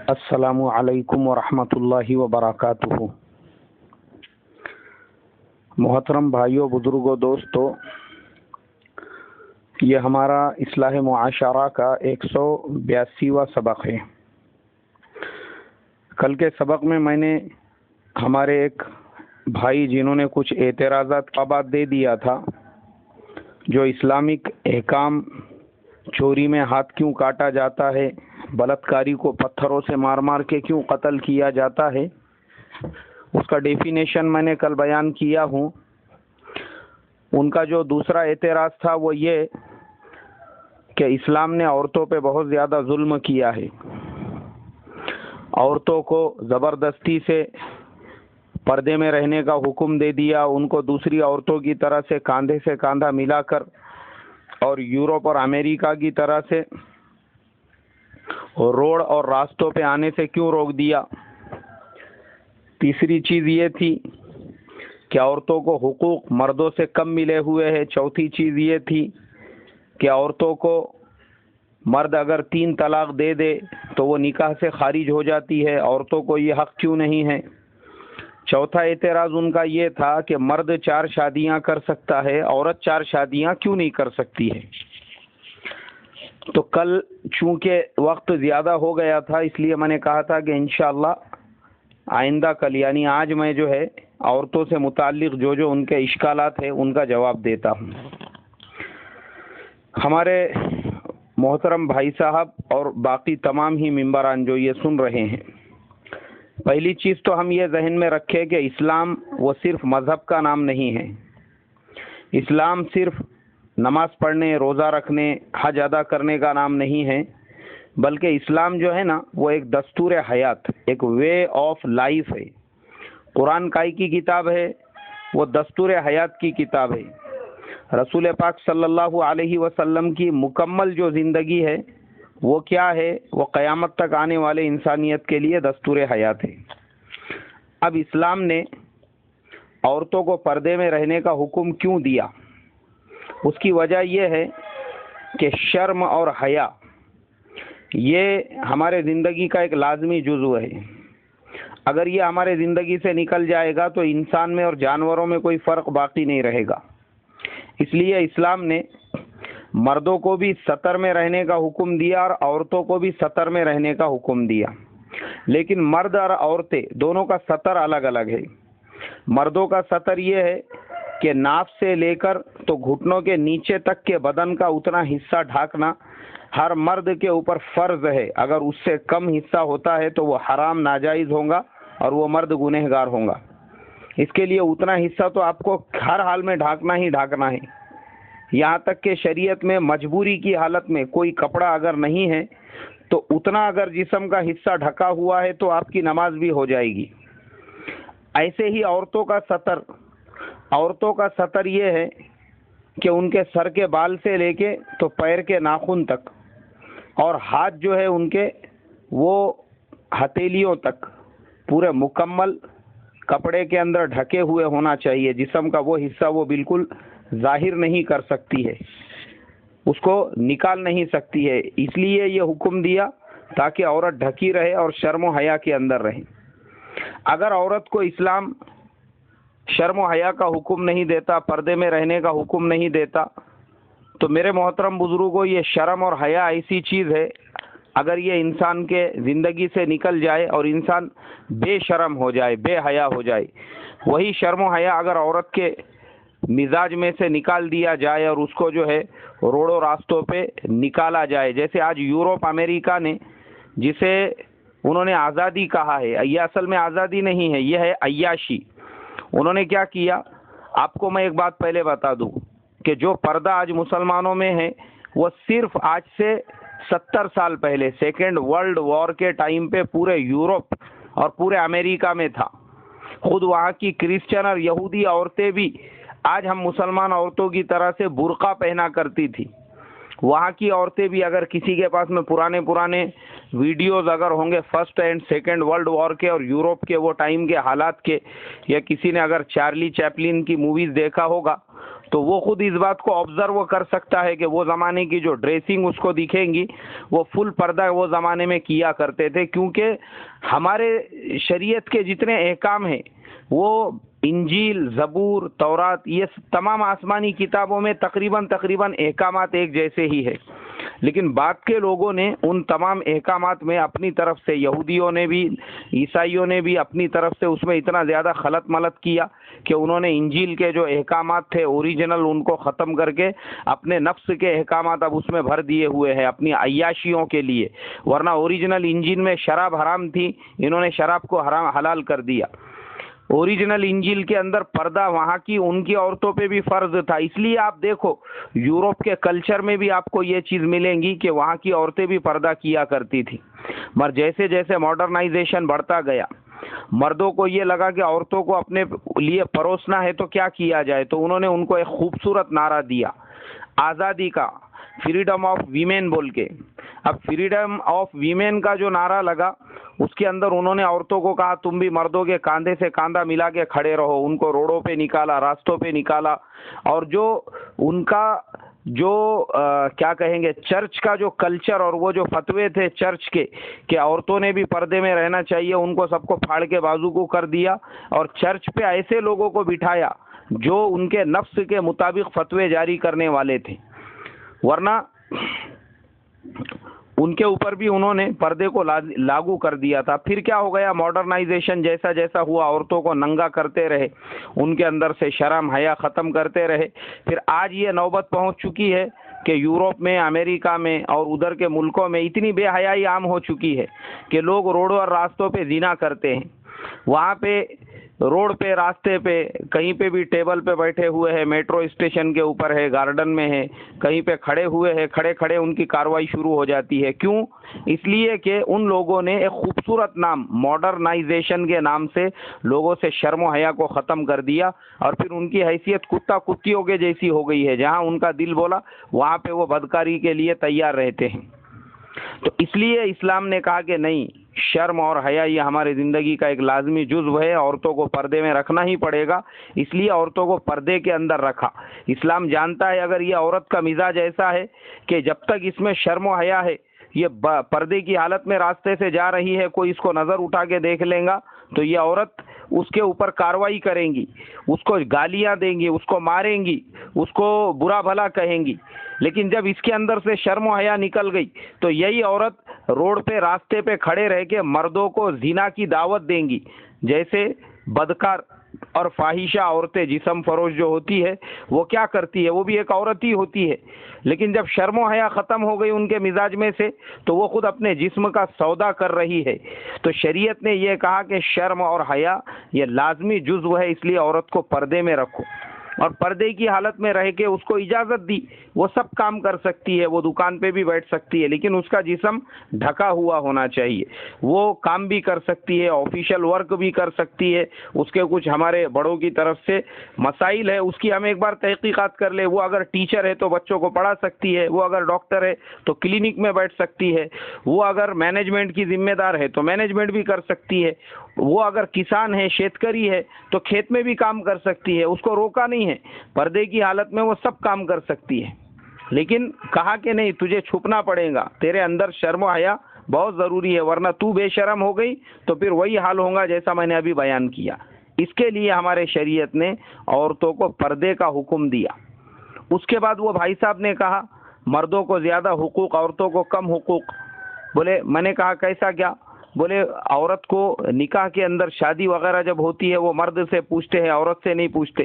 السلام علیکم ورحمۃ اللہ وبرکاتہ۔ محترم بھائیوں، بزرگوں، دوستوں، یہ ہمارا اصلاح معاشرہ کا 182واں سبق ہے۔ کل کے سبق میں نے ہمارے ایک بھائی جنہوں نے کچھ اعتراضات کا بات دے دیا تھا، جو اسلامک احکام، چوری میں ہاتھ کیوں کاٹا جاتا ہے، بلاتکاری کو پتھروں سے مار مار کے کیوں قتل کیا جاتا ہے، اس کا ڈیفینیشن میں نے کل بیان کیا ہوں۔ ان کا جو دوسرا اعتراض تھا وہ یہ کہ اسلام نے عورتوں پہ بہت زیادہ ظلم کیا ہے، عورتوں کو زبردستی سے پردے میں رہنے کا حکم دے دیا، ان کو دوسری عورتوں کی طرح سے کاندھے سے کاندھا ملا کر اور یورپ اور امریکہ کی طرح سے روڈ اور راستوں پہ آنے سے کیوں روک دیا۔ تیسری چیز یہ تھی کہ عورتوں کو حقوق مردوں سے کم ملے ہوئے ہیں۔ چوتھی چیز یہ تھی کہ عورتوں کو مرد اگر 3 طلاق دے دے تو وہ نکاح سے خارج ہو جاتی ہے، عورتوں کو یہ حق کیوں نہیں ہے۔ چوتھا اعتراض ان کا یہ تھا کہ مرد 4 شادیاں کر سکتا ہے، عورت 4 شادیاں کیوں نہیں کر سکتی ہے۔ تو کل چونکہ وقت زیادہ ہو گیا تھا، اس لیے میں نے کہا تھا کہ انشاءاللہ آئندہ کل یعنی آج میں جو ہے عورتوں سے متعلق جو ان کے اشکالات ہیں ان کا جواب دیتا ہوں۔ ہمارے محترم بھائی صاحب اور باقی تمام ہی ممبران جو یہ سن رہے ہیں، پہلی چیز تو ہم یہ ذہن میں رکھیں کہ اسلام وہ صرف مذہب کا نام نہیں ہے۔ اسلام صرف نماز پڑھنے، روزہ رکھنے، حج ادا کرنے کا نام نہیں ہے، بلکہ اسلام جو ہے نا وہ ایک دستور حیات، ایک وے آف لائف ہے۔ قرآن کائی کی کتاب ہے، وہ دستور حیات کی کتاب ہے۔ رسول پاک صلی اللہ علیہ وسلم کی مکمل جو زندگی ہے وہ کیا ہے؟ وہ قیامت تک آنے والے انسانیت کے لیے دستور حیات ہے۔ اب اسلام نے عورتوں کو پردے میں رہنے کا حکم کیوں دیا؟ اس کی وجہ یہ ہے کہ شرم اور حیا یہ ہمارے زندگی کا ایک لازمی جزو ہے۔ اگر یہ ہمارے زندگی سے نکل جائے گا تو انسان میں اور جانوروں میں کوئی فرق باقی نہیں رہے گا۔ اس لیے اسلام نے مردوں کو بھی ستر میں رہنے کا حکم دیا اور عورتوں کو بھی ستر میں رہنے کا حکم دیا، لیکن مرد اور عورتیں دونوں کا ستر الگ الگ ہے۔ مردوں کا ستر یہ ہے کہ ناف سے لے کر تو گھٹنوں کے نیچے تک کے بدن کا اتنا حصہ ڈھانکنا ہر مرد کے اوپر فرض ہے۔ اگر اس سے کم حصہ ہوتا ہے تو وہ حرام، ناجائز ہوگا اور وہ مرد گنہگار ہوگا۔ اس کے لیے اتنا حصہ تو آپ کو ہر حال میں ڈھانکنا ہی ڈھانکنا ہے۔ یہاں تک کہ شریعت میں مجبوری کی حالت میں کوئی کپڑا اگر نہیں ہے تو اتنا اگر جسم کا حصہ ڈھکا ہوا ہے تو آپ کی نماز بھی ہو جائے گی۔ ایسے ہی عورتوں کا ستر یہ ہے کہ ان کے سر کے بال سے لے کے تو پیر کے ناخن تک، اور ہاتھ جو ہے ان کے وہ ہتھیلیوں تک پورے مکمل کپڑے کے اندر ڈھکے ہوئے ہونا چاہیے۔ جسم کا وہ حصہ وہ بالکل ظاہر نہیں کر سکتی ہے، اس کو نکال نہیں سکتی ہے۔ اس لیے یہ حکم دیا تاکہ عورت ڈھکی رہے اور شرم و حیا کے اندر رہے۔ اگر عورت کو اسلام شرم و حیا کا حکم نہیں دیتا، پردے میں رہنے کا حکم نہیں دیتا، تو میرے محترم بزرگوں، یہ شرم اور حیا ایسی چیز ہے اگر یہ انسان کے زندگی سے نکل جائے اور انسان بے شرم ہو جائے، بے حیا ہو جائے، وہی شرم و حیا اگر عورت کے مزاج میں سے نکال دیا جائے اور اس کو جو ہے روڑوں راستوں پہ نکالا جائے، جیسے آج یورپ امریکہ نے جسے انہوں نے آزادی کہا ہے، یہ اصل میں آزادی نہیں ہے، یہ ہے عیاشی۔ انہوں نے کیا کیا؟ آپ کو میں ایک بات پہلے بتا دوں کہ جو پردہ آج مسلمانوں میں ہے وہ صرف آج سے 70 سال پہلے سیکنڈ ورلڈ وار کے ٹائم پہ پورے یورپ اور پورے امریکہ میں تھا۔ خود وہاں کی کرسچن اور یہودی عورتیں بھی آج ہم مسلمان عورتوں کی طرح سے برقع پہنا کرتی تھی۔ وہاں کی عورتیں بھی اگر کسی کے پاس میں پرانے ویڈیوز اگر ہوں گے first and second world war کے اور یورپ کے وہ ٹائم کے حالات کے، یا کسی نے اگر چارلی چیپلن کی موویز دیکھا ہوگا تو وہ خود اس بات کو آبزرو کر سکتا ہے کہ وہ زمانے کی جو ڈریسنگ اس کو دکھیں گی وہ فل پردہ وہ زمانے میں کیا کرتے تھے، کیونکہ ہمارے شریعت کے جتنے احکام ہیں وہ انجیل، زبور، تورات، یہ تمام آسمانی کتابوں میں تقریباً احکامات ایک جیسے ہی ہے، لیکن بعد کے لوگوں نے ان تمام احکامات میں اپنی طرف سے، یہودیوں نے بھی، عیسائیوں نے بھی اپنی طرف سے اس میں اتنا زیادہ خلط ملط کیا کہ انہوں نے انجیل کے جو احکامات تھے اوریجنل ان کو ختم کر کے اپنے نفس کے احکامات اب اس میں بھر دیے ہوئے ہیں اپنی عیاشیوں کے لیے، ورنہ اوریجنل انجیل میں شراب حرام تھی، انہوں نے شراب کو حلال کر دیا۔ اوریجنل انجیل کے اندر پردہ وہاں کی ان کی عورتوں پہ بھی فرض تھا، اس لیے آپ دیکھو یورپ کے کلچر میں بھی آپ کو یہ چیز ملیں گی کہ وہاں کی عورتیں بھی پردہ کیا کرتی تھی، مگر جیسے جیسے ماڈرنائزیشن بڑھتا گیا، مردوں کو یہ لگا کہ عورتوں کو اپنے لیے پروسنا ہے تو کیا کیا جائے، تو انہوں نے ان کو ایک خوبصورت نعرہ دیا آزادی کا، فریڈم آف ویمن بول کے۔ اب فریڈم آف ویمن کا جو نعرہ لگا اس کے اندر انہوں نے عورتوں کو کہا تم بھی مردوں کے کاندھے سے کاندھا ملا کے کھڑے رہو، ان کو روڈوں پہ نکالا، راستوں پہ نکالا، اور جو ان کا جو کیا کہیں گے چرچ کا جو کلچر اور وہ جو فتوے تھے چرچ کے کہ عورتوں نے بھی پردے میں رہنا چاہیے، ان کو سب کو پھاڑ کے بازو کو کر دیا، اور چرچ پہ ایسے لوگوں کو بٹھایا جو ان کے نفس کے مطابق فتوے جاری کرنے والے تھے، ورنہ ان کے اوپر بھی انہوں نے پردے کو لاگو کر دیا تھا۔ پھر کیا ہو گیا، ماڈرنائزیشن جیسا جیسا ہوا، عورتوں کو ننگا کرتے رہے، ان کے اندر سے شرم حیا ختم کرتے رہے، پھر آج یہ نوبت پہنچ چکی ہے کہ یورپ میں، امریکہ میں اور ادھر کے ملکوں میں اتنی بے حیائی عام ہو چکی ہے کہ لوگ روڈوں اور راستوں پہ زنا کرتے ہیں، وہاں پہ روڈ پہ، راستے پہ، کہیں پہ بھی ٹیبل پہ بیٹھے ہوئے ہیں، میٹرو اسٹیشن کے اوپر ہے، گارڈن میں ہے، کہیں پہ کھڑے ہوئے ہیں، کھڑے کھڑے ان کی کارروائی شروع ہو جاتی ہے۔ کیوں؟ اس لیے کہ ان لوگوں نے ایک خوبصورت نام ماڈرنائزیشن کے نام سے لوگوں سے شرم و حیا کو ختم کر دیا، اور پھر ان کی حیثیت کتا کتیوں کے جیسی ہو گئی ہے، جہاں ان کا دل بولا وہاں پہ وہ بدکاری کے لیے تیار رہتے ہیں۔ تو اس لیے اسلام نے کہا کہ نہیں، شرم اور حیا یہ ہماری زندگی کا ایک لازمی جزو ہے، عورتوں کو پردے میں رکھنا ہی پڑے گا، اس لیے عورتوں کو پردے کے اندر رکھا۔ اسلام جانتا ہے اگر یہ عورت کا مزاج ایسا ہے کہ جب تک اس میں شرم و حیا ہے، یہ پردے کی حالت میں راستے سے جا رہی ہے، کوئی اس کو نظر اٹھا کے دیکھ لے گا تو یہ عورت اس کے اوپر کارروائی کریں گی، اس کو گالیاں دیں گی، اس کو ماریں گی، اس کو برا بھلا کہیں گی، لیکن جب اس کے اندر سے شرم و حیا نکل گئی تو یہی عورت روڈ پہ، راستے پہ کھڑے رہ کے مردوں کو زنا کی دعوت دیں گی۔ جیسے بدکار اور فاحشہ عورتیں، جسم فروش جو ہوتی ہے وہ کیا کرتی ہے، وہ بھی ایک عورت ہی ہوتی ہے، لیکن جب شرم و حیا ختم ہو گئی ان کے مزاج میں سے تو وہ خود اپنے جسم کا سودا کر رہی ہے۔ تو شریعت نے یہ کہا کہ شرم اور حیا یہ لازمی جزو ہے، اس لیے عورت کو پردے میں رکھو، اور پردے کی حالت میں رہ کے اس کو اجازت دی، وہ سب کام کر سکتی ہے، وہ دکان پہ بھی بیٹھ سکتی ہے، لیکن اس کا جسم ڈھکا ہوا ہونا چاہیے، وہ کام بھی کر سکتی ہے، آفیشیل ورک بھی کر سکتی ہے، اس کے کچھ ہمارے بڑوں کی طرف سے مسائل ہے اس کی ہم ایک بار تحقیقات کر لیں، وہ اگر ٹیچر ہے تو بچوں کو پڑھا سکتی ہے، وہ اگر ڈاکٹر ہے تو کلینک میں بیٹھ سکتی ہے، وہ اگر مینجمنٹ کی ذمہ دار ہے تو مینجمنٹ بھی کر سکتی ہے، وہ اگر کسان ہے، شیتکری ہے تو کھیت میں بھی کام کر سکتی ہے، اس کو روکا نہیں ہے، پردے کی حالت میں وہ سب کام کر سکتی ہے، لیکن کہا کہ نہیں، تجھے چھپنا پڑے گا، تیرے اندر شرم و حیا بہت ضروری ہے، ورنہ تو بے شرم ہو گئی تو پھر وہی حال ہوگا جیسا میں نے ابھی بیان کیا۔ اس کے لیے ہمارے شریعت نے عورتوں کو پردے کا حکم دیا۔ اس کے بعد وہ بھائی صاحب نے کہا مردوں کو زیادہ حقوق، عورتوں کو کم حقوق۔ بولے میں نے کہا کیسا کیا؟ بولے عورت کو نکاح کے اندر شادی وغیرہ جب ہوتی ہے وہ مرد سے پوچھتے ہیں، عورت سے نہیں پوچھتے۔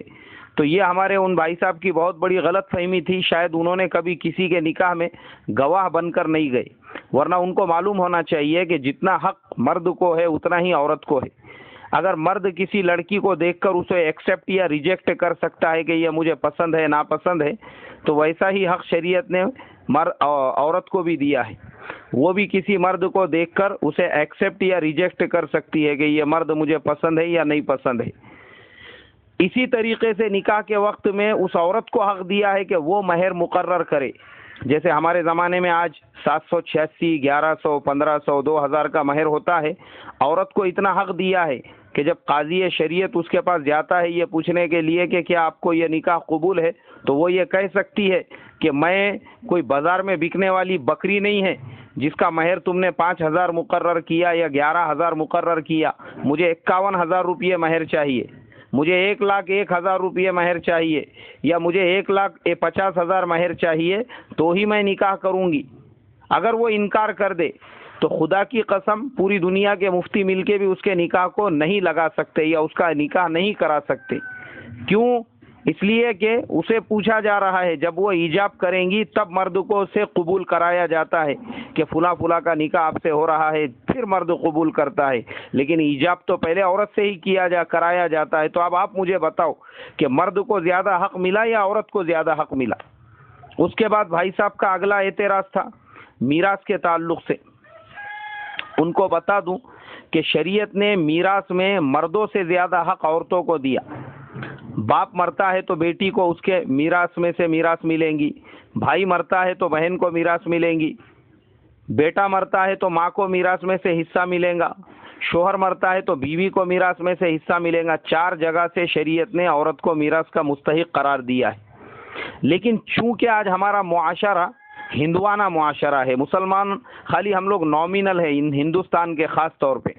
تو یہ ہمارے ان بھائی صاحب کی بہت بڑی غلط فہمی تھی، شاید انہوں نے کبھی کسی کے نکاح میں گواہ بن کر نہیں گئے، ورنہ ان کو معلوم ہونا چاہیے کہ جتنا حق مرد کو ہے اتنا ہی عورت کو ہے۔ اگر مرد کسی لڑکی کو دیکھ کر اسے ایکسیپٹ یا ریجیکٹ کر سکتا ہے کہ یہ مجھے پسند ہے، ناپسند ہے، تو ویسا ہی حق شریعت نے عورت کو بھی دیا ہے، وہ بھی کسی مرد کو دیکھ کر اسے ایکسیپٹ یا ریجیکٹ کر سکتی ہے کہ یہ مرد مجھے پسند ہے یا نہیں پسند ہے۔ اسی طریقے سے نکاح کے وقت میں اس عورت کو حق دیا ہے کہ وہ مہر مقرر کرے، جیسے ہمارے زمانے میں آج 786، 1100، 1500، 2000 کا مہر ہوتا ہے، عورت کو اتنا حق دیا ہے کہ جب قاضی شریعت اس کے پاس جاتا ہے یہ پوچھنے کے لیے کہ کیا آپ کو یہ نکاح قبول ہے، تو وہ یہ کہہ سکتی ہے کہ میں کوئی بازار میں بکنے والی بکری نہیں ہے جس کا مہر تم نے 5,000 مقرر کیا یا 11,000 مقرر کیا، مجھے 51,000 روپیے مہر چاہیے، مجھے 1,01,000 روپیے مہر چاہیے، یا مجھے 1,50,000 مہر چاہیے تو ہی میں نکاح کروں گی۔ اگر وہ انکار کر دے تو خدا کی قسم پوری دنیا کے مفتی مل کے بھی اس کے نکاح کو نہیں لگا سکتے یا اس کا نکاح نہیں کرا سکتے۔ کیوں؟ اس لیے کہ اسے پوچھا جا رہا ہے، جب وہ ایجاب کریں گی تب مرد کو اسے قبول کرایا جاتا ہے کہ فلاں فلاں کا نکاح آپ سے ہو رہا ہے، پھر مرد قبول کرتا ہے، لیکن ایجاب تو پہلے عورت سے ہی کرایا جاتا ہے۔ تو اب آپ مجھے بتاؤ کہ مرد کو زیادہ حق ملا یا عورت کو زیادہ حق ملا؟ اس کے بعد بھائی صاحب کا اگلا اعتراض تھا میراث کے تعلق سے۔ ان کو بتا دوں کہ شریعت نے میراث میں مردوں سے زیادہ حق عورتوں کو دیا۔ باپ مرتا ہے تو بیٹی کو اس کے میراث میں سے میراث ملیں گی، بھائی مرتا ہے تو بہن کو میراث ملیں گی، بیٹا مرتا ہے تو ماں کو میراث میں سے حصہ ملے گا، شوہر مرتا ہے تو بیوی کو میراث میں سے حصہ ملے گا۔ 4 جگہ سے شریعت نے عورت کو میراث کا مستحق قرار دیا ہے۔ لیکن چونکہ آج ہمارا معاشرہ ہندوانہ معاشرہ ہے، مسلمان خالی ہم لوگ نامینل ہے ہندوستان کے، خاص طور پہ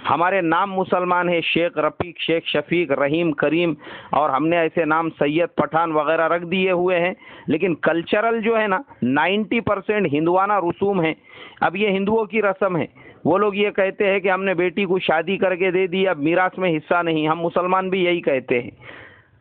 ہمارے نام مسلمان ہے، شیخ رفیق، شیخ شفیق، رحیم، کریم، اور ہم نے ایسے نام سید، پٹھان وغیرہ رکھ دیے ہوئے ہیں، لیکن کلچرل جو ہے نا 90% ہندوانہ رسوم ہے۔ اب یہ ہندوؤں کی رسم ہے، وہ لوگ یہ کہتے ہیں کہ ہم نے بیٹی کو شادی کر کے دے دی، اب میراث میں حصہ نہیں۔ ہم مسلمان بھی یہی کہتے ہیں،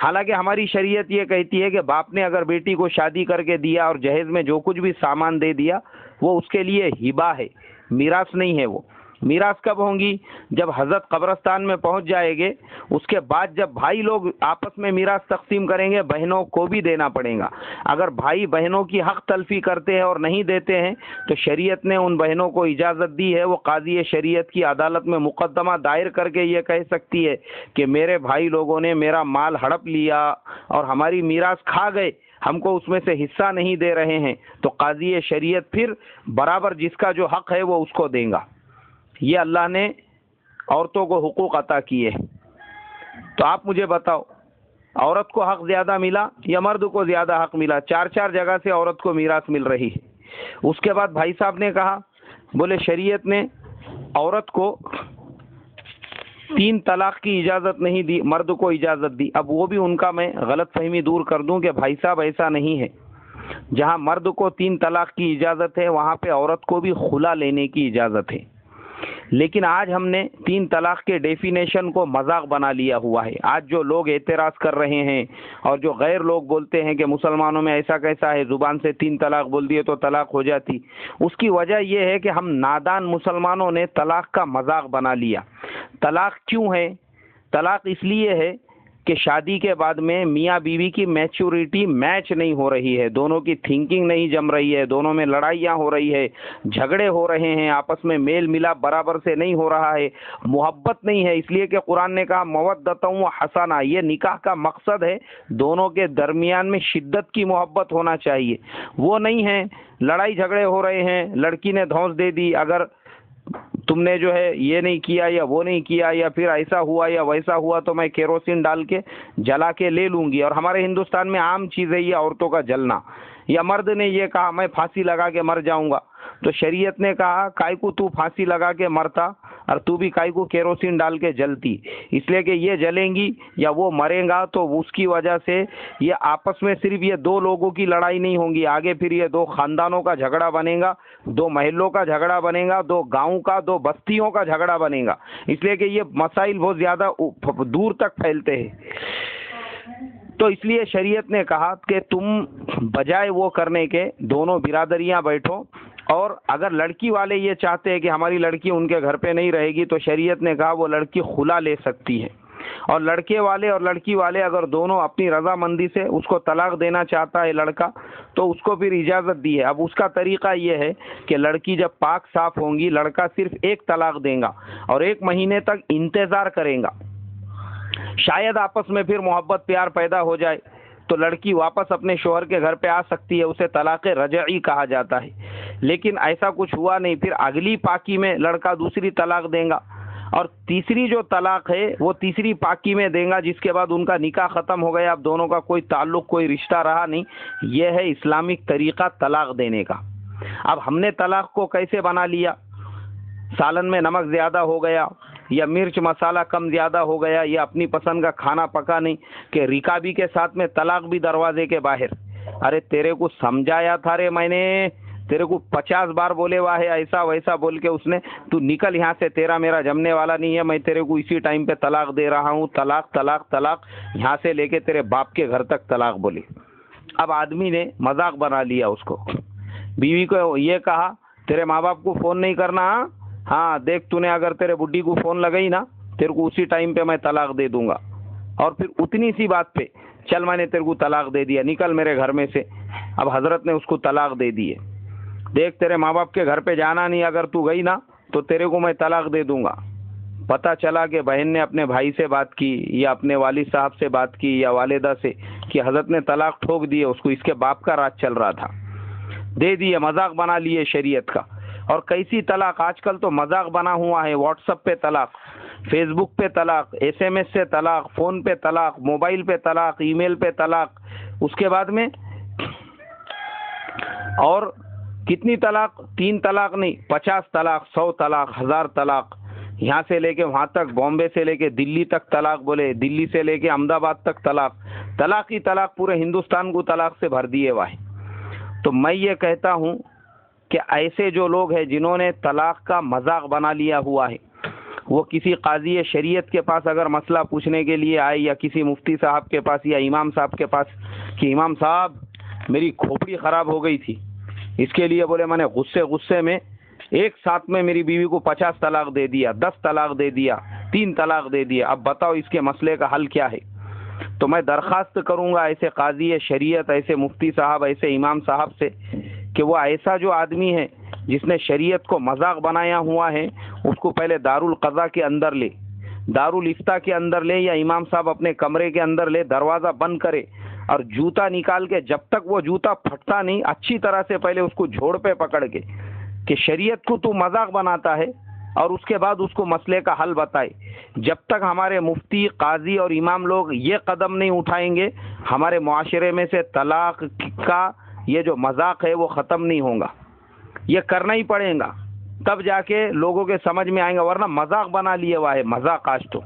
حالانکہ ہماری شریعت یہ کہتی ہے کہ باپ نے اگر بیٹی کو شادی کر کے دیا اور جہیز میں جو کچھ بھی سامان دے دیا وہ اس کے لیے ہبہ ہے، میراث نہیں ہے۔ وہ میراث کب ہوں گی؟ جب حضرت قبرستان میں پہنچ جائے گے، اس کے بعد جب بھائی لوگ آپس میں میراث تقسیم کریں گے، بہنوں کو بھی دینا پڑے گا۔ اگر بھائی بہنوں کی حق تلفی کرتے ہیں اور نہیں دیتے ہیں تو شریعت نے ان بہنوں کو اجازت دی ہے، وہ قاضی شریعت کی عدالت میں مقدمہ دائر کر کے یہ کہہ سکتی ہے کہ میرے بھائی لوگوں نے میرا مال ہڑپ لیا اور ہماری میراث کھا گئے، ہم کو اس میں سے حصہ نہیں دے رہے ہیں، تو قاضی شریعت پھر برابر جس کا جو حق ہے وہ اس کو دیں گا۔ یہ اللہ نے عورتوں کو حقوق عطا کیے۔ تو آپ مجھے بتاؤ، عورت کو حق زیادہ ملا یا مرد کو زیادہ حق ملا؟ 4 جگہ سے عورت کو میراث مل رہی ہے۔ اس کے بعد بھائی صاحب نے کہا، بولے شریعت نے عورت کو 3 طلاق کی اجازت نہیں دی، مرد کو اجازت دی۔ اب وہ بھی ان کا میں غلط فہمی دور کر دوں کہ بھائی صاحب ایسا نہیں ہے، جہاں مرد کو 3 طلاق کی اجازت ہے وہاں پہ عورت کو بھی خلا لینے کی اجازت ہے۔ لیکن آج ہم نے 3 طلاق کے ڈیفینیشن کو مذاق بنا لیا ہوا ہے۔ آج جو لوگ اعتراض کر رہے ہیں اور جو غیر لوگ بولتے ہیں کہ مسلمانوں میں ایسا کیسا ہے، زبان سے 3 طلاق بول دیے تو طلاق ہو جاتی، اس کی وجہ یہ ہے کہ ہم نادان مسلمانوں نے طلاق کا مذاق بنا لیا۔ طلاق کیوں ہے؟ طلاق اس لیے ہے کہ شادی کے بعد میں میاں بیوی کی میچورٹی میچ نہیں ہو رہی ہے، دونوں کی تھنکنگ نہیں جم رہی ہے، دونوں میں لڑائیاں ہو رہی ہے، جھگڑے ہو رہے ہیں، آپس میں میل ملاپ برابر سے نہیں ہو رہا ہے، محبت نہیں ہے۔ اس لیے کہ قرآن نے کہا مودۃ و حسنہ، یہ نکاح کا مقصد ہے، دونوں کے درمیان میں شدت کی محبت ہونا چاہیے، وہ نہیں ہے لڑائی جھگڑے ہو رہے ہیں، لڑکی نے دھونس دے دی، اگر تم نے جو ہے یہ نہیں کیا یا وہ نہیں کیا یا پھر ایسا ہوا یا ویسا ہوا تو میں کیروسین ڈال کے جلا کے لے لوں گی۔ اور ہمارے ہندوستان میں عام چیز ہے یہ عورتوں کا جلنا۔ یا مرد نے یہ کہا میں پھانسی لگا کے مر جاؤں گا، تو شریعت نے کہا کائی کو تو پھانسی لگا کے مرتا اور تو بھی کائی کو کیروسین ڈال کے جلتی، اس لیے کہ یہ جلیں گی یا وہ مریں گا تو اس کی وجہ سے یہ آپس میں صرف یہ 2 لوگوں کی لڑائی نہیں ہوں گی، آگے پھر یہ 2 خاندانوں کا جھگڑا بنے گا، 2 محلوں کا جھگڑا بنے گا، 2 گاؤں کا، 2 بستیوں کا جھگڑا بنے گا، اس لیے کہ یہ مسائل بہت زیادہ دور تک پھیلتے ہیں۔ تو اس لیے شریعت نے کہا کہ تم بجائے وہ کرنے کے دونوں برادریاں بیٹھو، اور اگر لڑکی والے یہ چاہتے ہیں کہ ہماری لڑکی ان کے گھر پہ نہیں رہے گی تو شریعت نے کہا وہ لڑکی خلا لے سکتی ہے، اور لڑکے والے اور لڑکی والے اگر دونوں اپنی رضامندی سے اس کو طلاق دینا چاہتا ہے لڑکا تو اس کو پھر اجازت دی ہے۔ اب اس کا طریقہ یہ ہے کہ لڑکی جب پاک صاف ہوں گی، لڑکا صرف 1 طلاق دے گا اور 1 مہینے تک انتظار کرے گا، شاید آپس میں پھر محبت پیار پیدا ہو جائے تو لڑکی واپس اپنے شوہر کے گھر پہ آ سکتی ہے، اسے طلاق رجعی کہا جاتا ہے۔ لیکن ایسا کچھ ہوا نہیں، پھر اگلی پاکی میں لڑکا دوسری طلاق دے گا اور تیسری جو طلاق ہے وہ تیسری پاکی میں دیں گا جس کے بعد ان کا نکاح ختم ہو گیا، اب دونوں کا کوئی تعلق کوئی رشتہ رہا نہیں. یہ ہے اسلامک طریقہ طلاق دینے کا. اب ہم نے طلاق کو کیسے بنا لیا؟ سالن میں نمک زیادہ ہو گیا یا مرچ مسالہ کم زیادہ ہو گیا یا اپنی پسند کا کھانا پکا نہیں کہ رکابی کے ساتھ میں طلاق بھی دروازے کے باہر. ارے تیرے کو سمجھایا تھا رے میں نے، تیرے کو 50 بار بولے ہوا ہے ایسا ویسا بول کے اس نے، تو نکل یہاں سے، تیرا میرا جمنے والا نہیں ہے، میں تیرے کو اسی ٹائم پہ طلاق دے رہا ہوں. طلاق طلاق طلاق، یہاں سے لے کے تیرے باپ کے گھر تک طلاق بولی. اب آدمی نے مذاق بنا لیا اس کو. بیوی کو یہ کہا تیرے ماں باپ کو فون نہیں کرنا، ہاں دیکھ تو نے اگر تیرے بڈھی کو فون لگائی نا تیرے کو اسی ٹائم پہ میں طلاق دے دوں گا. اور پھر اتنی سی بات پہ چل میں نے تیرے کو طلاق دے دیا، نکل میرے گھر میں سے. اب حضرت نے اس کو طلاق دے دی ہے. دیکھ تیرے ماں باپ کے گھر پہ جانا نہیں، اگر تو گئی نا تو تیرے کو میں طلاق دے دوں گا. پتہ چلا کہ بہن نے اپنے بھائی سے بات کی یا اپنے والد صاحب سے بات کی یا والدہ سے کہ حضرت نے طلاق ٹھوک دی ہے، اس کو اس کے باپ کا راج چل رہا تھا، دے دیے، مذاق بنا لیے شریعت کا. اور کیسی طلاق آج کل تو مذاق بنا ہوا ہے. واٹس ایپ پہ طلاق، فیس بک پہ طلاق، ایس ایم ایس سے طلاق، فون پہ طلاق، موبائل پہ طلاق، ای میل پہ طلاق. اس کے بعد میں اور کتنی طلاق؟ 3 طلاق نہیں، 50 طلاق، 100 طلاق، 1000 طلاق. یہاں سے لے کے وہاں تک، بامبے سے لے کے دلی تک طلاق بولے، دلی سے لے کے احمد آباد تک طلاق. طلاق ہی طلاق، پورے ہندوستان کو طلاق سے بھر دیے ہوا ہے. تو میں یہ کہتا ہوں کہ ایسے جو لوگ ہیں جنہوں نے طلاق کا مذاق بنا لیا ہوا ہے، وہ کسی قاضی شریعت کے پاس اگر مسئلہ پوچھنے کے لیے آئے یا کسی مفتی صاحب کے پاس یا امام صاحب کے پاس کہ امام صاحب میری کھوپڑی خراب ہو گئی تھی، اس کے لیے بولے میں نے غصے میں ایک ساتھ میں میری بیوی کو 50 طلاق دے دیا، 10 طلاق دے دیا، 3 طلاق دے دیا، اب بتاؤ اس کے مسئلے کا حل کیا ہے؟ تو میں درخواست کروں گا ایسے قاضی شریعت، ایسے مفتی صاحب، ایسے امام صاحب سے کہ وہ ایسا جو آدمی ہے جس نے شریعت کو مذاق بنایا ہوا ہے اس کو پہلے دارالقضاء کے اندر لے، دارالافتاء کے اندر لے، یا امام صاحب اپنے کمرے کے اندر لے، دروازہ بند کرے اور جوتا نکال کے جب تک وہ جوتا پھٹتا نہیں اچھی طرح سے پہلے اس کو جھوڑ پہ پکڑ کے کہ شریعت کو تو مذاق بناتا ہے، اور اس کے بعد اس کو مسئلے کا حل بتائے. جب تک ہمارے مفتی، قاضی اور امام لوگ یہ قدم نہیں اٹھائیں گے ہمارے معاشرے میں سے طلاق کا یہ جو مذاق ہے وہ ختم نہیں ہوگا. یہ کرنا ہی پڑے گا تب جا کے لوگوں کے سمجھ میں آئیں گا، ورنہ مذاق بنا لیے ہوا ہے مذاق. آج تو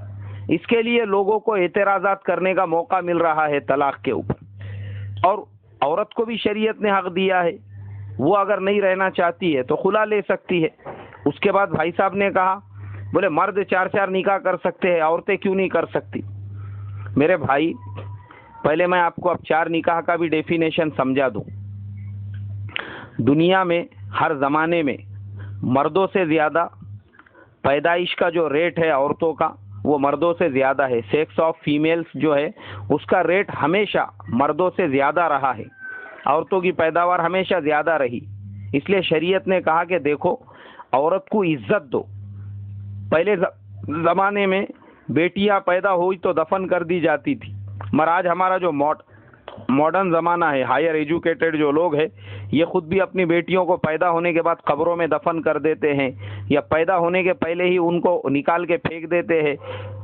اس کے لیے لوگوں کو اعتراضات کرنے کا موقع مل رہا ہے طلاق کے اوپر. اور عورت کو بھی شریعت نے حق دیا ہے، وہ اگر نہیں رہنا چاہتی ہے تو خلا لے سکتی ہے. اس کے بعد بھائی صاحب نے کہا بولے مرد 4 نکاح کر سکتے ہیں، عورتیں کیوں نہیں کر سکتی؟ میرے بھائی پہلے میں آپ کو اب 4 نکاح کا بھی ڈیفینیشن سمجھا دوں. دنیا میں ہر زمانے میں مردوں سے زیادہ پیدائش کا جو ریٹ ہے عورتوں کا وہ مردوں سے زیادہ ہے. سیکس آف فیمیلز جو ہے اس کا ریٹ ہمیشہ مردوں سے زیادہ رہا ہے، عورتوں کی پیداوار ہمیشہ زیادہ رہی. اس لیے شریعت نے کہا کہ دیکھو عورت کو عزت دو. پہلے زمانے میں بیٹیاں پیدا ہوئی تو دفن کر دی جاتی تھی، مگر آج ہمارا جو ماڈرن زمانہ ہے، ہائر ایجوکیٹڈ جو لوگ ہیں یہ خود بھی اپنی بیٹیوں کو پیدا ہونے کے بعد قبروں میں دفن کر دیتے ہیں یا پیدا ہونے کے پہلے ہی ان کو نکال کے پھینک دیتے ہیں.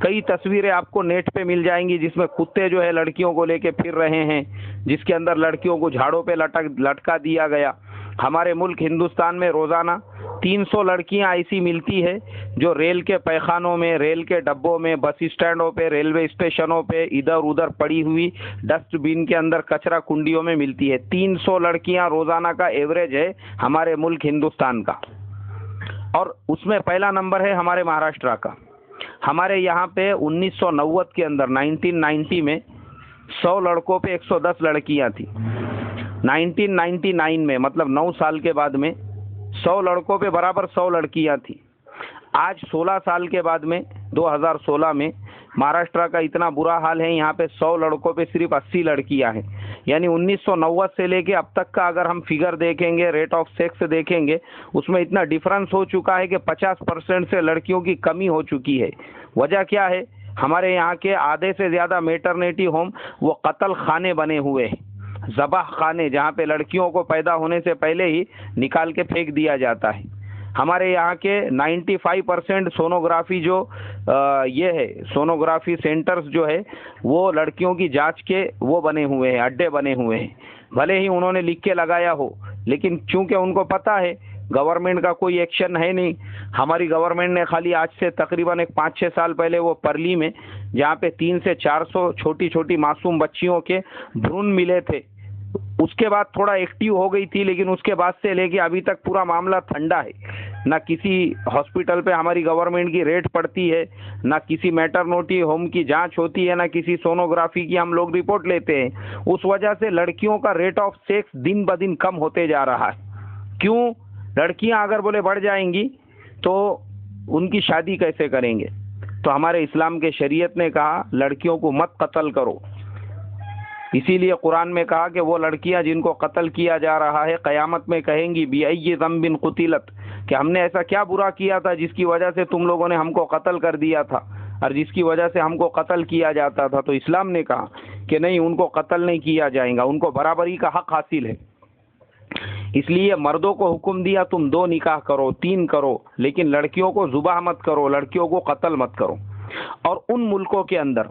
کئی تصویریں آپ کو نیٹ پہ مل جائیں گی جس میں کتے جو ہے لڑکیوں کو لے کے پھر رہے ہیں، جس کے اندر لڑکیوں کو جھاڑوں پہ لٹکا دیا گیا. ہمارے ملک ہندوستان میں روزانہ 300 لڑکیاں ایسی ملتی ہے جو ریل کے پیخانوں میں، ریل کے ڈبوں میں، بس اسٹینڈوں پہ، ریلوے اسٹیشنوں پہ ادھر ادھر پڑی ہوئی ڈسٹ بین کے اندر کچرا کنڈیوں میں ملتی ہے. 300 لڑکیاں روزانہ کا ایوریج ہے ہمارے ملک ہندوستان کا. اور اس میں پہلا نمبر ہے ہمارے مہاراشٹر کا. ہمارے یہاں پہ 1990 کے اندر 1990 میں 100 لڑکوں پہ 110 لڑکیاں تھیں. 1999 میں مطلب 9 سال کے بعد میں 100 لڑکوں پہ برابر 100 لڑکیاں تھیں. آج 16 سال کے بعد میں 2016 میں مہاراشٹر کا اتنا برا حال ہے، یہاں پہ 100 لڑکوں پہ صرف 80 لڑکیاں ہیں. یعنی 1990 سے لے کے اب تک کا اگر ہم فگر دیکھیں گے، ریٹ آف سیکس دیکھیں گے، اس میں اتنا ڈیفرنس ہو چکا ہے کہ 50% سے لڑکیوں کی کمی ہو چکی ہے. وجہ کیا ہے؟ ہمارے یہاں کے آدھے سے زیادہ میٹرنیٹی ہوم وہ قتل خانے بنے ہوئے ہیں، ذبح خانے، جہاں پہ لڑکیوں کو پیدا ہونے سے پہلے ہی نکال کے پھینک دیا جاتا ہے. ہمارے یہاں کے 95% سونوگرافی جو یہ ہے سونوگرافی سینٹرز جو ہے وہ لڑکیوں کی جانچ کے وہ بنے ہوئے ہیں، اڈے بنے ہوئے ہیں. بھلے ہی انہوں نے لکھ کے لگایا ہو، لیکن چونکہ ان کو پتہ ہے گورنمنٹ کا کوئی ایکشن ہے نہیں. ہماری گورنمنٹ نے خالی آج سے تقریباً 5-6 سال پہلے وہ پرلی میں جہاں پہ 300 سے 400 چھوٹی چھوٹی معصوم بچیوں کے بھرون ملے تھے، اس کے بعد تھوڑا ایکٹیو ہو گئی تھی، لیکن اس کے بعد سے لے کے ابھی تک پورا معاملہ ٹھنڈا ہے. نہ کسی ہاسپٹل پہ ہماری گورنمنٹ کی ریٹ پڑتی ہے، نہ کسی میٹرنوٹی ہوم کی جانچ ہوتی ہے، نہ کسی سونوگرافی کی ہم لوگ رپورٹ لیتے ہیں. اس وجہ سے لڑکیوں کا ریٹ آف سیکس دن بدن کم ہوتے جا رہا ہے. کیوں؟ لڑکیاں اگر بولے بڑھ جائیں گی تو ان کی شادی کیسے کریں گے؟ تو ہمارے اسلام کے شریعت نے کہا لڑکیوں کو مت قتل کرو. اسی لیے قرآن میں کہا کہ وہ لڑکیاں جن کو قتل کیا جا رہا ہے قیامت میں کہیں گی بِأَيِّ ذَنبٍ قُتِلَتْ، کہ ہم نے ایسا کیا برا کیا تھا جس کی وجہ سے تم لوگوں نے ہم کو قتل کر دیا تھا اور جس کی وجہ سے ہم کو قتل کیا جاتا تھا. تو اسلام نے کہا کہ نہیں، ان کو قتل نہیں کیا جائے گا، ان کو برابری کا حق حاصل ہے. اس لیے مردوں کو حکم دیا تم 2 نکاح کرو، 3 کرو، لیکن لڑکیوں کو ذبح مت کرو، لڑکیوں کو قتل مت کرو. اور ان ملکوں کے اندر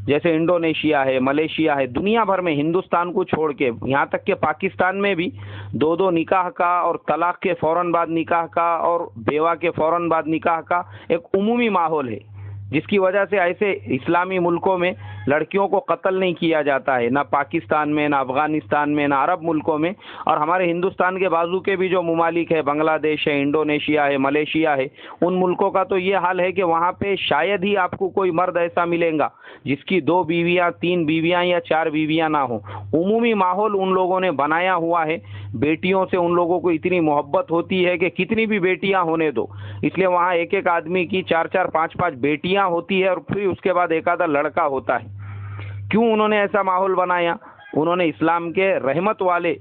جیسے انڈونیشیا ہے، ملیشیا ہے، دنیا بھر میں ہندوستان کو چھوڑ کے یہاں تک کہ پاکستان میں بھی 2 نکاح کا اور طلاق کے فوراً بعد نکاح کا اور بیوہ کے فوراً بعد نکاح کا ایک عمومی ماحول ہے، جس کی وجہ سے ایسے اسلامی ملکوں میں لڑکیوں کو قتل نہیں کیا جاتا ہے، نہ پاکستان میں، نہ افغانستان میں، نہ عرب ملکوں میں. اور ہمارے ہندوستان کے بازو کے بھی جو ممالک ہے، بنگلہ دیش ہے، انڈونیشیا ہے، ملیشیا ہے، ان ملکوں کا تو یہ حال ہے کہ وہاں پہ شاید ہی آپ کو کوئی مرد ایسا ملے گا جس کی 2 بیویاں، 3 بیویاں یا 4 بیویاں نہ ہوں. عمومی ماحول ان لوگوں نے بنایا ہوا ہے. بیٹیوں سے ان لوگوں کو اتنی محبت ہوتی ہے کہ کتنی بھی بیٹیاں ہونے دو، اس لیے وہاں ایک آدمی کی 4-4 5-5 بیٹیاں ہوتی ہے اور پھر اس کے بعد ایک آدھا لڑکا ہوتا ہے. کیوں انہوں نے ایسا ماحول بنایا؟ انہوں نے اسلام کے رحمت والے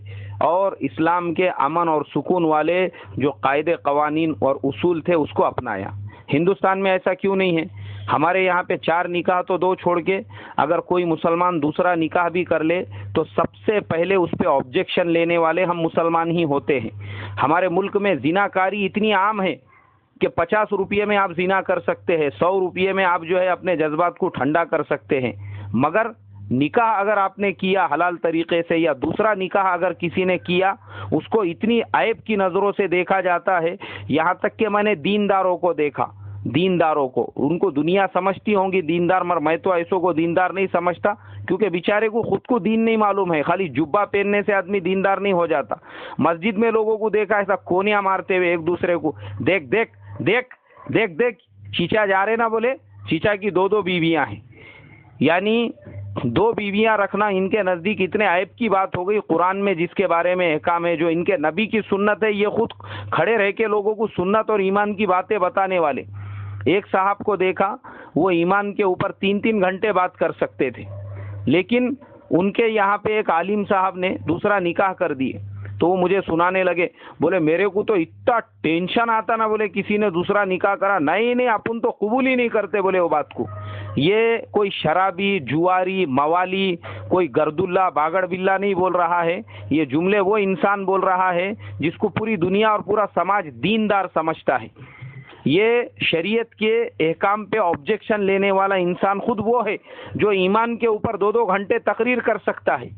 اور اسلام کے امن اور سکون والے جو قاعدے قوانین اور اصول تھے اس کو اپنایا. ہندوستان میں ایسا کیوں نہیں ہے؟ ہمارے یہاں پہ 4 نکاح تو 2 چھوڑ کے اگر کوئی مسلمان دوسرا نکاح بھی کر لے تو سب سے پہلے اس پہ آبجیکشن لینے والے ہم مسلمان ہی ہوتے ہیں. ہمارے ملک میں زنا کاری اتنی عام ہے کہ 50 روپئے میں آپ زنا کر سکتے ہیں، 100 روپئے میں آپ جو ہے اپنے جذبات کو ٹھنڈا کر سکتے ہیں. مگر نکاح اگر آپ نے کیا حلال طریقے سے یا دوسرا نکاح اگر کسی نے کیا، اس کو اتنی عیب کی نظروں سے دیکھا جاتا ہے. یہاں تک کہ میں نے دینداروں کو دیکھا، دینداروں کو، ان کو دنیا سمجھتی ہوں گی دیندار، مگر میں تو ایسوں کو دیندار نہیں سمجھتا، کیونکہ بیچارے کو خود کو دین نہیں معلوم ہے. خالی جبہ پہننے سے آدمی دیندار نہیں ہو جاتا. مسجد میں لوگوں کو دیکھا ایسا کونیاں مارتے ہوئے ایک دوسرے کو، دیکھ دیکھ دیکھ دیکھ دیکھ چیچا جا رہے نا، بولے چیچا کی 2 بیویاں ہیں. یعنی 2 بیویاں رکھنا ان کے نزدیک اتنے عیب کی بات ہو گئی. قرآن میں جس کے بارے میں احکام ہے، جو ان کے نبی کی سنت ہے، یہ خود کھڑے رہ کے لوگوں کو سنت اور ایمان کی باتیں بتانے والے. ایک صاحب کو دیکھا وہ ایمان کے اوپر 3-3 گھنٹے بات کر سکتے تھے، لیکن ان کے یہاں پہ ایک عالم صاحب نے دوسرا نکاح کر دیے تو وہ مجھے سنانے لگے، بولے میرے کو تو اتنا ٹینشن آتا نا، بولے کسی نے دوسرا نکاح کرا، نہیں اپن تو قبول ہی نہیں کرتے بولے وہ بات کو. یہ کوئی شرابی، جواری، موالی، کوئی گرد اللہ باگڑ بلا نہیں بول رہا ہے. یہ جملے وہ انسان بول رہا ہے جس کو پوری دنیا اور پورا سماج دیندار سمجھتا ہے. یہ شریعت کے احکام پہ آبجیکشن لینے والا انسان خود وہ ہے جو ایمان کے اوپر 2 گھنٹے تقریر کر سکتا ہے،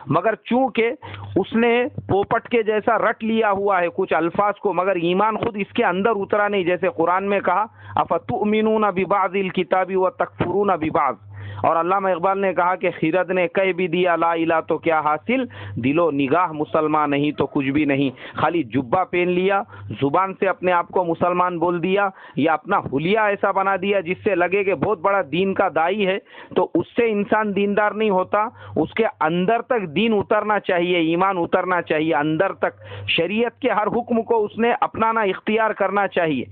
مگر چونکہ اس نے پوپٹ کے جیسا رٹ لیا ہوا ہے کچھ الفاظ کو، مگر ایمان خود اس کے اندر اترا نہیں. جیسے قرآن میں کہا افتؤمنون ببعض الکتاب وتکفرون ببعض، اور علامہ اقبال نے کہا کہ خرد نے کہہ بھی دیا لا الہ تو کیا حاصل، دل و نگاہ مسلمان نہیں تو کچھ بھی نہیں. خالی جبہ پہن لیا، زبان سے اپنے آپ کو مسلمان بول دیا، یا اپنا حلیہ ایسا بنا دیا جس سے لگے کہ بہت بڑا دین کا دائی ہے، تو اس سے انسان دیندار نہیں ہوتا. اس کے اندر تک دین اترنا چاہیے، ایمان اترنا چاہیے اندر تک. شریعت کے ہر حکم کو اس نے اپنانا اختیار کرنا چاہیے.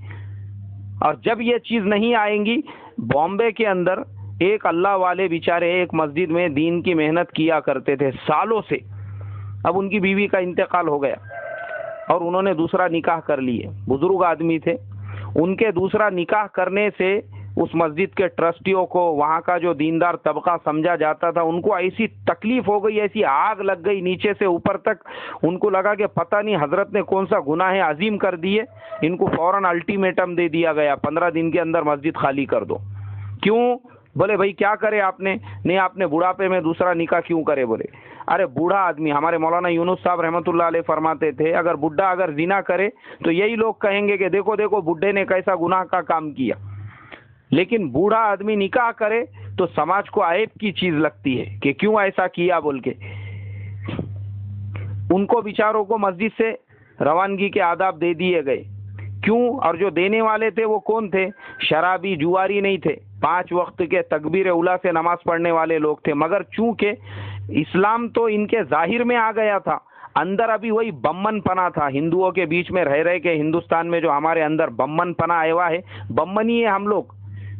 اور جب یہ چیز نہیں آئیں گی، بامبے کے اندر ایک اللہ والے بیچارے ایک مسجد میں دین کی محنت کیا کرتے تھے سالوں سے. اب ان کی بیوی کا انتقال ہو گیا اور انہوں نے دوسرا نکاح کر لیے. بزرگ آدمی تھے، ان کے دوسرا نکاح کرنے سے اس مسجد کے ٹرسٹیوں کو، وہاں کا جو دیندار طبقہ سمجھا جاتا تھا، ان کو ایسی تکلیف ہو گئی، ایسی آگ لگ گئی نیچے سے اوپر تک، ان کو لگا کہ پتہ نہیں حضرت نے کون سا گناہ عظیم کر دیے، ان کو فوراً الٹیمیٹم دے دیا گیا 15 دن کے اندر مسجد خالی کر دو۔ کیوں؟ بولے بھائی کیا کرے آپ نے؟ نہیں آپ نے بڑھاپے میں دوسرا نکاح کیوں کرے؟ بولے ارے بوڑھا آدمی، ہمارے مولانا یونس صاحب رحمۃ اللہ علیہ فرماتے تھے اگر بڈھا اگر زنا کرے تو یہی لوگ کہیں گے کہ دیکھو دیکھو بڈھے نے کیسا گناہ کا کام کیا، لیکن بوڑھا آدمی نکاح کرے تو سماج کو عیب کی چیز لگتی ہے کہ کیوں ایسا کیا بول کے۔ ان کو بیچاروں کو مسجد سے روانگی کے آداب دے دیے گئے۔ کیوں؟ اور جو دینے والے تھے وہ کون تھے؟ شرابی جواری نہیں تھے، 5 وقت کے تکبیر اولیٰ سے نماز پڑھنے والے لوگ تھے، مگر چونکہ اسلام تو ان کے ظاہر میں آ گیا تھا، اندر ابھی وہی بمن پنا تھا۔ ہندوؤں کے بیچ میں رہ رہے کے ہندوستان میں جو ہمارے اندر بمن پنا آیا ہوا ہے، بمنی ہے ہم لوگ،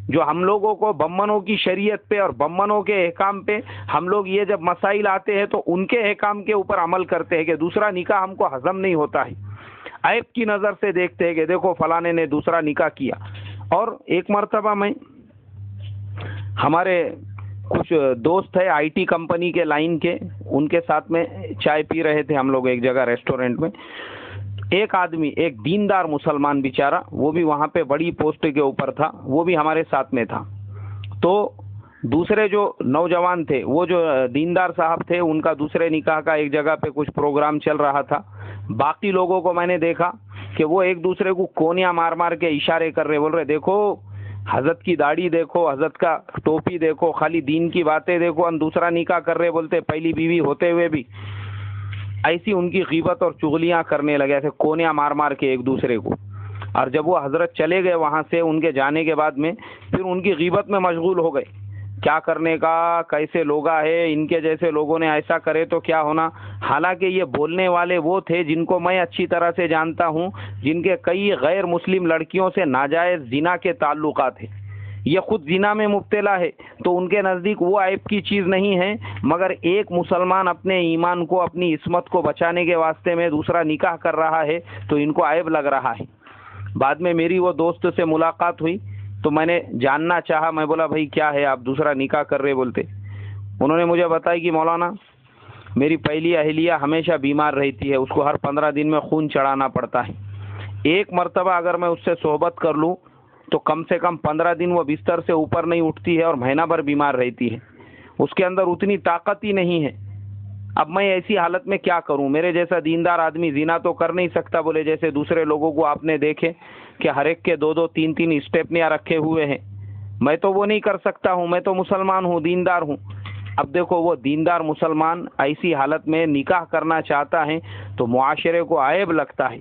جو ہم لوگوں کو بمنوں کی شریعت پہ اور بمنوں کے احکام پہ ہم لوگ یہ جب مسائل آتے ہیں تو ان کے احکام کے اوپر عمل کرتے ہیں کہ دوسرا نکاح ہم کو ہضم نہیں ہوتا ہے، عیب کی نظر سے دیکھتے ہیں کہ دیکھو فلانے نے دوسرا نکاح کیا۔ اور ایک مرتبہ میں ہمارے کچھ دوست ہے آئی ٹی کمپنی کے لائن کے، ان کے ساتھ میں چائے پی رہے تھے ہم لوگ ایک جگہ ریسٹورنٹ میں، ایک آدمی ایک دیندار مسلمان بیچارہ، وہ بھی وہاں پہ بڑی پوسٹ کے اوپر تھا، وہ بھی ہمارے ساتھ میں تھا۔ تو دوسرے جو نوجوان تھے، وہ جو دیندار صاحب تھے، ان کا دوسرے نکاح کا ایک جگہ پہ کچھ پروگرام چل رہا تھا۔ باقی لوگوں کو میں نے دیکھا کہ وہ ایک دوسرے کو کونیاں مار مار کے اشارے کر رہے، بول رہے دیکھو حضرت کی داڑھی دیکھو، حضرت کا ٹوپی دیکھو، خالی دین کی باتیں دیکھو، ہم دوسرا نکاح کر رہے، بولتے پہلی بیوی ہوتے ہوئے بھی۔ ایسی ان کی غیبت اور چغلیاں کرنے لگے، ایسے کونیاں مار مار کے ایک دوسرے کو۔ اور جب وہ حضرت چلے گئے وہاں سے، ان کے جانے کے بعد میں پھر ان کی غیبت میں مشغول ہو گئے، کیا کرنے کا، کیسے لوگ ہے، ان کے جیسے لوگوں نے ایسا کرے تو کیا ہونا۔ حالانکہ یہ بولنے والے وہ تھے جن کو میں اچھی طرح سے جانتا ہوں، جن کے کئی غیر مسلم لڑکیوں سے ناجائز زنا کے تعلقات ہیں، یہ خود زنا میں مبتلا ہے، تو ان کے نزدیک وہ عیب کی چیز نہیں ہے، مگر ایک مسلمان اپنے ایمان کو، اپنی عصمت کو بچانے کے واسطے میں دوسرا نکاح کر رہا ہے تو ان کو عیب لگ رہا ہے۔ بعد میں میری وہ دوست سے ملاقات ہوئی تو میں نے جاننا چاہا، میں بولا بھائی کیا ہے آپ دوسرا نکاح کر رہے بولتے؟ انہوں نے مجھے بتایا کہ مولانا میری پہلی اہلیہ ہمیشہ بیمار رہتی ہے، اس کو ہر 15 دن میں خون چڑھانا پڑتا ہے، ایک مرتبہ اگر میں اس سے صحبت کر لوں تو کم سے کم 15 دن وہ بستر سے اوپر نہیں اٹھتی ہے اور مہینہ بھر بیمار رہتی ہے، اس کے اندر اتنی طاقت ہی نہیں ہے، اب میں ایسی حالت میں کیا کروں؟ میرے جیسا دیندار آدمی زنا تو کر نہیں سکتا، بولے جیسے دوسرے لوگوں کو آپ نے دیکھے کہ ہر ایک کے 2 3 اسٹیپنیاں رکھے ہوئے ہیں، میں تو وہ نہیں کر سکتا ہوں، میں تو مسلمان ہوں، دیندار ہوں۔ اب دیکھو وہ دیندار مسلمان ایسی حالت میں نکاح کرنا چاہتا ہے تو معاشرے کو عیب لگتا ہے۔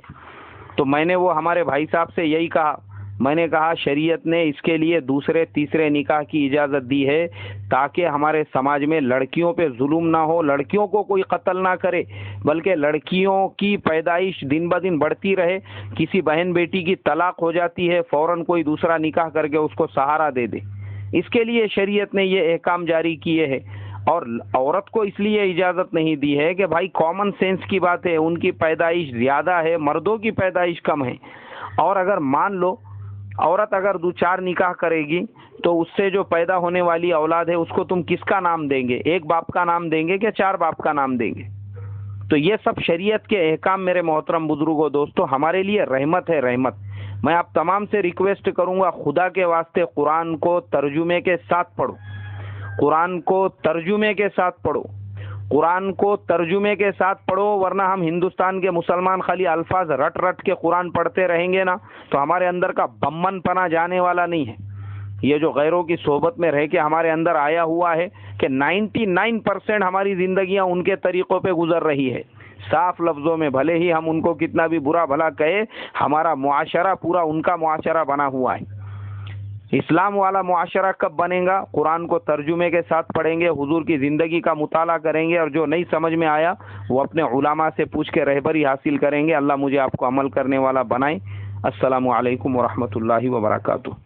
تو میں نے وہ ہمارے بھائی صاحب سے یہی کہا، میں نے کہا شریعت نے اس کے لیے دوسرے تیسرے نکاح کی اجازت دی ہے تاکہ ہمارے سماج میں لڑکیوں پہ ظلم نہ ہو، لڑکیوں کو کوئی قتل نہ کرے، بلکہ لڑکیوں کی پیدائش دن بدن بڑھتی رہے، کسی بہن بیٹی کی طلاق ہو جاتی ہے فوراً کوئی دوسرا نکاح کر کے اس کو سہارا دے دے، اس کے لیے شریعت نے یہ احکام جاری کیے ہیں۔ اور عورت کو اس لیے اجازت نہیں دی ہے کہ بھائی کامن سینس کی بات ہے، ان کی پیدائش زیادہ ہے، مردوں کی پیدائش کم ہے، اور اگر مان لو عورت اگر 2 4 نکاح کرے گی تو اس سے جو پیدا ہونے والی اولاد ہے اس کو تم کس کا نام دیں گے؟ ایک باپ کا نام دیں گے کہ 4 باپ کا نام دیں گے؟ تو یہ سب شریعت کے احکام میرے محترم بزرگوں دوستو ہمارے لیے رحمت ہے، رحمت۔ میں آپ تمام سے ریکویسٹ کروں گا خدا کے واسطے قرآن کو ترجمے کے ساتھ پڑھو، قرآن کو ترجمے کے ساتھ پڑھو، قرآن کو ترجمے کے ساتھ پڑھو، ورنہ ہم ہندوستان کے مسلمان خالی الفاظ رٹ رٹ کے قرآن پڑھتے رہیں گے نا تو ہمارے اندر کا بمن پنا جانے والا نہیں ہے۔ یہ جو غیروں کی صحبت میں رہ کے ہمارے اندر آیا ہوا ہے کہ 99% ہماری زندگیاں ان کے طریقوں پہ گزر رہی ہے، صاف لفظوں میں بھلے ہی ہم ان کو کتنا بھی برا بھلا کہے، ہمارا معاشرہ پورا ان کا معاشرہ بنا ہوا ہے۔ اسلام والا معاشرہ کب بنے گا؟ قرآن کو ترجمے کے ساتھ پڑھیں گے، حضور کی زندگی کا مطالعہ کریں گے، اور جو نہیں سمجھ میں آیا وہ اپنے علماء سے پوچھ کے رہبری حاصل کریں گے۔ اللہ مجھے آپ کو عمل کرنے والا بنائے۔ السلام علیکم ورحمۃ اللہ وبرکاتہ۔